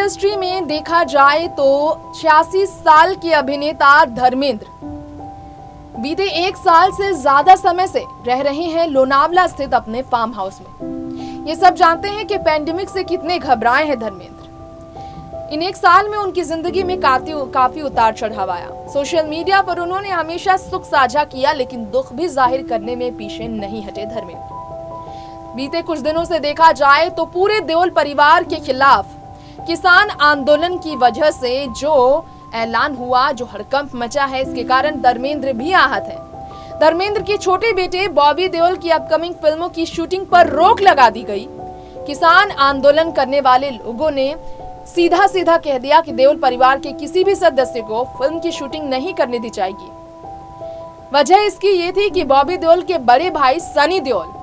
Industry में देखा जाए तो 86 साल के अभिनेता धर्मेंद्र बीते 1 साल से ज्यादा समय से रह रहे हैं लोनावला स्थित अपने फार्म हाउस में। ये सब जानते हैं कि पैंडेमिक से कितने घबराए हैं धर्मेंद्र। इन 1 साल में उनकी जिंदगी में काफी उतार चढ़ाव आया। सोशल मीडिया पर उन्होंने हमेशा सुख साझा किया, लेकिन दुख भी जाहिर करने में पीछे नहीं हटे धर्मेंद्र। बीते कुछ दिनों से देखा जाए तो पूरे देओल परिवार के खिलाफ किसान आंदोलन की वजह से जो ऐलान हुआ, जो हड़कंप मचा है, इसके कारण धर्मेंद्र भी आहत है। धर्मेंद्र के छोटे बेटे बॉबी देओल की अपकमिंग फिल्मों की शूटिंग पर रोक लगा दी गई। किसान आंदोलन करने वाले लोगों ने सीधा सीधा कह दिया कि देओल परिवार के किसी भी सदस्य को फिल्म की शूटिंग नहीं करने दी जाएगी। वजह इसकी ये थी कि बॉबी देओल के बड़े भाई सनी देओल,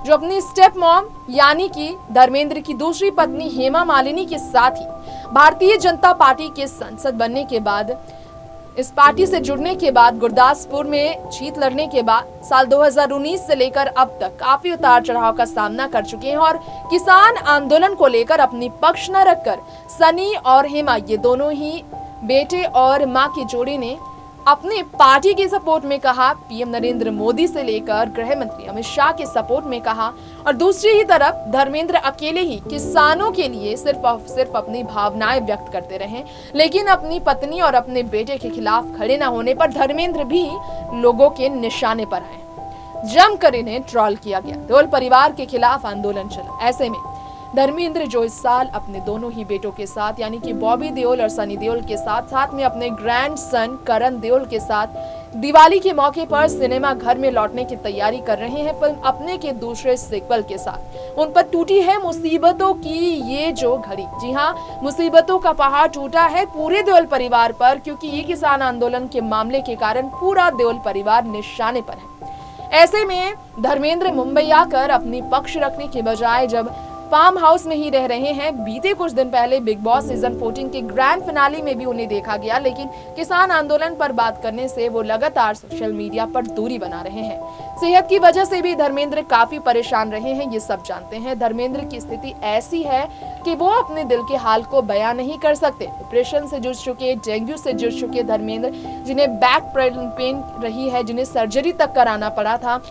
जो अपनी स्टेप मॉम यानी कि धर्मेंद्र की दूसरी पत्नी हेमा मालिनी के साथ ही भारतीय जनता पार्टी के सांसद बनने के बाद, इस पार्टी से जुड़ने के बाद, गुरदासपुर में जीत लड़ने के बाद साल 2019 से लेकर अब तक काफी उतार चढ़ाव का सामना कर चुके हैं और किसान आंदोलन को लेकर अपनी पक्ष न रखकर सनी और हेमा, ये दोनों ही बेटे और मां की जोड़ी ने अपनी पार्टी के सपोर्ट में कहा, पीएम नरेंद्र मोदी से लेकर गृह मंत्री अमित शाह के सपोर्ट में कहा, और दूसरी ही तरफ धर्मेंद्र अकेले ही किसानों के लिए सिर्फ अपनी भावनाएं व्यक्त करते रहे। लेकिन अपनी पत्नी और अपने बेटे के खिलाफ खड़े न होने पर धर्मेंद्र भी लोगों के निशाने पर आए। जमकर इन्हें ट्रोल किया गया। देओल परिवार के खिलाफ आंदोलन चला। ऐसे में धर्मेंद्र, जो इस साल अपने दोनों ही बेटों के साथ यानी कि बॉबी देओल और सनी देओल के साथ में अपने ग्रैंड सन करण देओल के साथ दिवाली के मौके पर सिनेमा घर में लौटने की तैयारी कर रहे हैं फिल्म अपने के दूसरे सीक्वल के साथ। उन पर टूटी है मुसीबतों की ये जो घड़ी। जी हाँ, मुसीबतों का पहाड़ टूटा है पूरे देओल परिवार पर, क्योंकि ये किसान आंदोलन के मामले के कारण पूरा देओल परिवार निशाने पर है। ऐसे में धर्मेंद्र मुंबई आकर अपनी पक्ष रखने के बजाय जब फार्म हाउस में ही रह रहे हैं। बीते कुछ दिन पहले बिग बॉस सीजन 14 के ग्रैंड फिनाले में भी उन्हें देखा गया, लेकिन किसान आंदोलन पर बात करने से वो लगातार सोशल मीडिया पर दूरी बना रहे हैं। सेहत की वजह से भी धर्मेंद्र काफी परेशान रहे हैं, ये सब जानते हैं। धर्मेंद्र की स्थिति ऐसी है कि वो अपने दिल के हाल को बयां नहीं कर सकते। डिप्रेशन से जूझ चुके, डेंगू से जूझ चुके धर्मेंद्र, जिन्हें बैक पेन रही है, जिन्हें सर्जरी तक कराना पड़ा था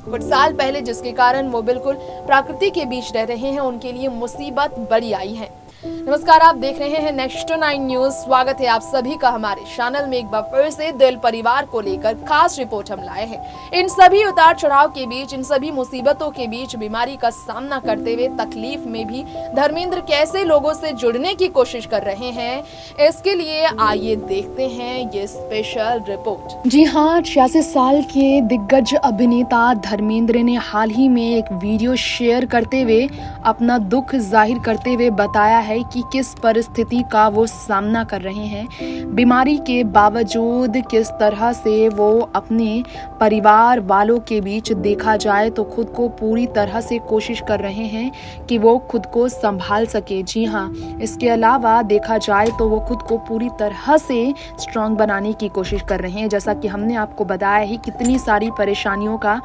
कुछ साल पहले, जिसके कारण वो बिल्कुल प्रकृति के बीच रह रहे हैं, उनके लिए मुसीबत बड़ी आई है। नमस्कार, आप देख रहे हैं नेक्स्ट 9 न्यूज। स्वागत है आप सभी का हमारे चैनल में। एक बार फिर से देओल परिवार को लेकर खास रिपोर्ट हम लाए हैं। इन सभी उतार चढ़ाव के बीच, इन सभी मुसीबतों के बीच, बीमारी का सामना करते हुए तकलीफ में भी धर्मेंद्र कैसे लोगों से जुड़ने की कोशिश कर रहे हैं, इसके लिए आइए देखते हैं ये स्पेशल रिपोर्ट। जी हाँ, 86 साल के दिग्गज अभिनेता धर्मेंद्र ने हाल ही में एक वीडियो शेयर करते हुए अपना दुख जाहिर करते हुए बताया है कि किस परिस्थिति का वो सामना कर रहे हैं। बीमारी के बावजूद किस तरह से वो अपने परिवार वालों के बीच देखा जाए तो खुद को पूरी तरह से कोशिश कर रहे हैं कि वो खुद को संभाल सके। जी हाँ, इसके अलावा देखा जाए तो वो खुद को पूरी तरह से स्ट्रांग बनाने की कोशिश कर रहे हैं। जैसा कि हमने आपको बताया ही, कितनी सारी परेशानियों का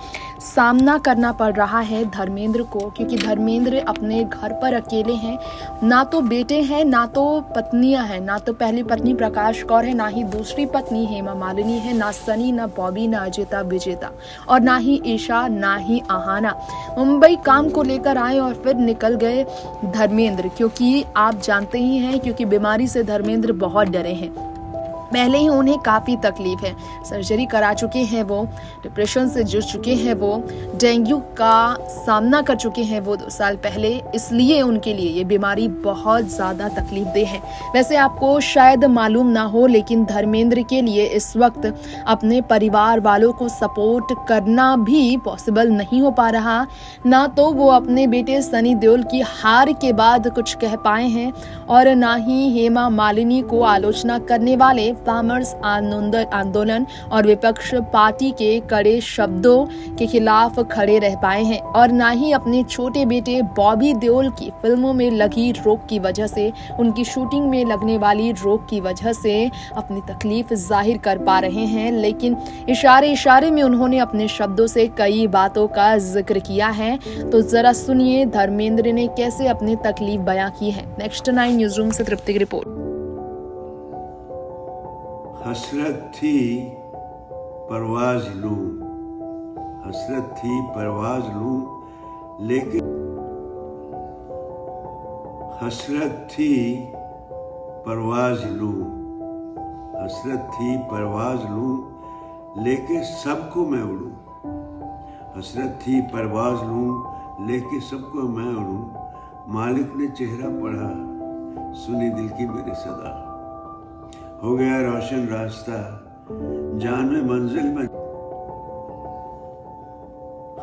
सामना करना पड़ रहा है धर्मेंद्र को, क्योंकि धर्मेंद्र अपने घर पर अकेले हैं। ना तो बेटे हैं, ना तो पत्नियां हैं, ना तो पहली पत्नी प्रकाश कौर है, ना ही दूसरी पत्नी हेमा मालिनी है, ना सनी, ना बॉबी, ना अजिता विजेता, और ना ही ईशा, ना ही आहाना। मुंबई काम को लेकर आए और फिर निकल गए धर्मेंद्र, क्योंकि आप जानते ही हैं, क्योंकि बीमारी से धर्मेंद्र बहुत डरे हैं। पहले ही उन्हें काफ़ी तकलीफ है, सर्जरी करा चुके हैं वो, डिप्रेशन से जूझ चुके हैं वो, डेंगू का सामना कर चुके हैं वो 2 साल पहले, इसलिए उनके लिए ये बीमारी बहुत ज़्यादा तकलीफ दे है। वैसे आपको शायद मालूम ना हो, लेकिन धर्मेंद्र के लिए इस वक्त अपने परिवार वालों को सपोर्ट करना भी पॉसिबल नहीं हो पा रहा। ना तो वो अपने बेटे सनी देओल की हार के बाद कुछ कह पाए हैं, और ना ही हेमा मालिनी को आलोचना करने वाले फार्मर्स आंदोलन और विपक्ष पार्टी के कड़े शब्दों के खिलाफ खड़े रह पाए हैं और ना ही अपने छोटे बेटे बॉबी देओल की फिल्मों में लगी रोक की वजह से, उनकी शूटिंग में लगने वाली रोक की वजह से अपनी तकलीफ जाहिर कर पा रहे हैं। लेकिन इशारे इशारे में उन्होंने अपने शब्दों से कई बातों का जिक्र किया है। तो जरा सुनिए धर्मेंद्र ने कैसे अपनी तकलीफ बयां की है। नेक्स्ट 9 न्यूज रूम से तृप्ति की रिपोर्ट। हसरत थी परवाज लूं, हसरत थी परवाज लूं, लेकिन हसरत थी परवाज लूं, हसरत थी परवाज लूं, लेके सबको मैं उड़ूं, हसरत थी परवाज लूं, लेके सबको मैं उड़ूं। मालिक ने चेहरा पढ़ा, सुनी दिल की मेरी सदा, हो गया रोशन रास्ता, जान में मंजिल में।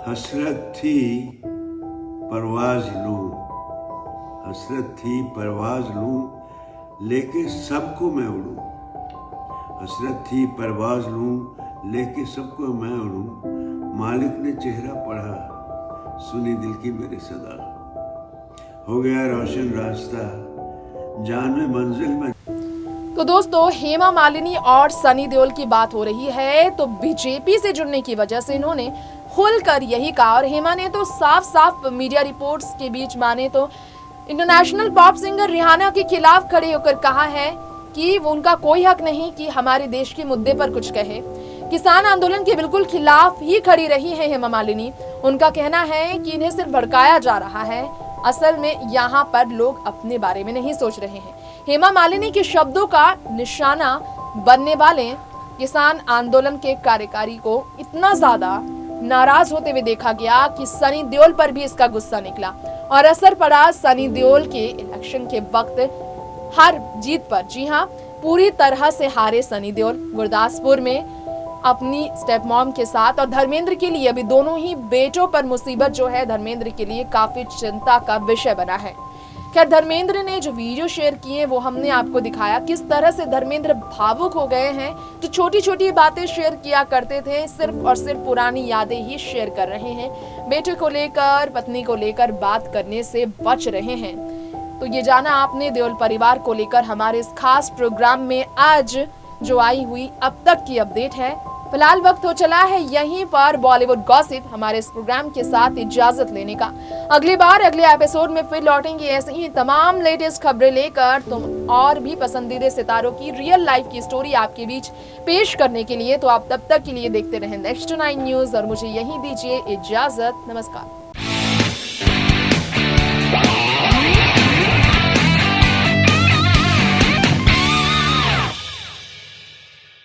हसरत थी परवाज लूं, हसरत थी परवाज लूं, लेके सबको मैं उड़ूं, हसरत थी परवाज लूं, लेके सबको मैं उड़ूं। मालिक ने चेहरा पढ़ा, सुनी दिल की मेरी सदा, हो गया रोशन रास्ता, जान में मंजिल में। तो दोस्तों, हेमा मालिनी और सनी देओल की बात हो रही है तो बीजेपी से जुड़ने की वजह से इन्होंने खुलकर यही कहा। और हेमा ने तो साफ साफ मीडिया रिपोर्ट्स के बीच माने तो इंटरनेशनल पॉप सिंगर रिहाना के खिलाफ खड़े होकर कहा है कि वो उनका कोई हक नहीं कि हमारे देश के मुद्दे पर कुछ कहे। किसान आंदोलन के बिल्कुल खिलाफ ही खड़ी रही है हेमा मालिनी। उनका कहना है कि इन्हें सिर्फ भड़काया जा रहा है, असल में यहाँ पर लोग अपने बारे में नहीं सोच रहे हैं। हेमा मालिनी के शब्दों का निशाना बनने वाले किसान आंदोलन के कार्यकारी को इतना ज्यादा नाराज होते हुए देखा गया कि सनी देओल पर भी इसका गुस्सा निकला और असर पड़ा सनी देओल के इलेक्शन के वक्त हर जीत पर। जी हाँ, पूरी तरह से हारे सनी देओल गुरदासपुर में अपनी स्टेप मॉम के साथ। और धर्मेंद्र के लिए अभी दोनों ही बेटों पर मुसीबत जो है धर्मेंद्र के लिए काफी चिंता का विषय बना है। खैर, धर्मेंद्र ने जो वीडियो शेयर किए वो हमने आपको दिखाया किस तरह से धर्मेंद्र भावुक हो गए हैं। जो छोटी छोटी बातें शेयर किया करते थे सिर्फ और सिर्फ पुरानी यादें ही शेयर कर रहे हैं, बेटे को लेकर पत्नी को लेकर बात करने से बच रहे हैं। तो ये जाना आपने देओल परिवार को लेकर हमारे इस खास प्रोग्राम में आज जो आई हुई अब तक की अपडेट है। फिलहाल वक्त हो चला है यहीं पर बॉलीवुड गॉसिप हमारे इस प्रोग्राम के साथ इजाजत लेने का। अगली बार अगले एपिसोड में फिर लौटेंगे ऐसे ही तमाम लेटेस्ट खबरें लेकर, तुम और भी पसंदीदा सितारों की रियल लाइफ की स्टोरी आपके बीच पेश करने के लिए। तो आप तब तक के लिए देखते रहें नेक्स्ट 9 न्यूज और मुझे यहीं दीजिए इजाजत। नमस्कार।